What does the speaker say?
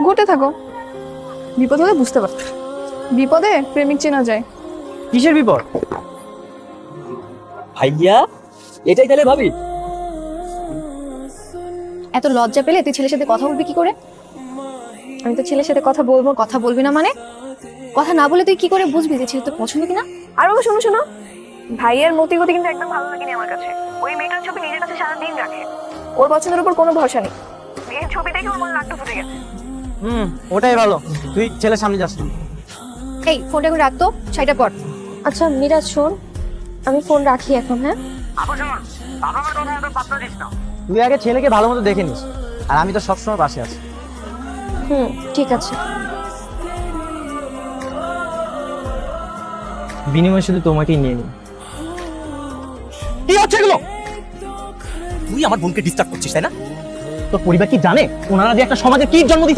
ঘুরতে থাকো, বিপদ হলে বুঝতে পারছো। বিপদে প্রেমিক চেনা যায়। কিসের বিপদ? ভাইয়া, এটাই তাহলে ভাবি? এত লজ্জা পেলে তুই ছেলের সাথে কথা বলবি কি করে? আমি তো ছেলের সাথে কথা বলবো, কথা বলবি না মানে? কথা না বলে তুই কি করে বুঝবি যে ছেলে তোর পছন্দ কিনা? আর বাবা শোনো শোনো, ভাইয়ের মতিগতি কিন্তু একদম ভালো লাগেনি আমার কাছে। ওই মেয়েটার ছবি নিজের কাছে সারাদিন রাখে, ওর পছন্দের উপর কোনো ভরসা নেই। মেয়ের ছবি দেখে ওর মনে লাট্টু ফুটে গেছে। ওটাই ভালো, তুই ছেলের সামনে যাস না। এই ফোনটা এখন রাখতো, সাইডটা কর। আচ্ছা মিরাজ শোন, আমি ফোন রাখি এখন। হ্যাঁ তুই আগে ছেলেকে ভালো মতো দেখে নিস, আর আমি তো সবসময় পাশে আছি। ঠিক আছে। বিনিময়ে শুধু তোমাকেই নিয়ে নি। কি হচ্ছে এগুলো? তুই আমার বোনকে ডিস্টার্ব করছিস তাই না? তোর পরিবার কি জানে ওনারা যে একটা সমাজে কি জন্ম দিছে?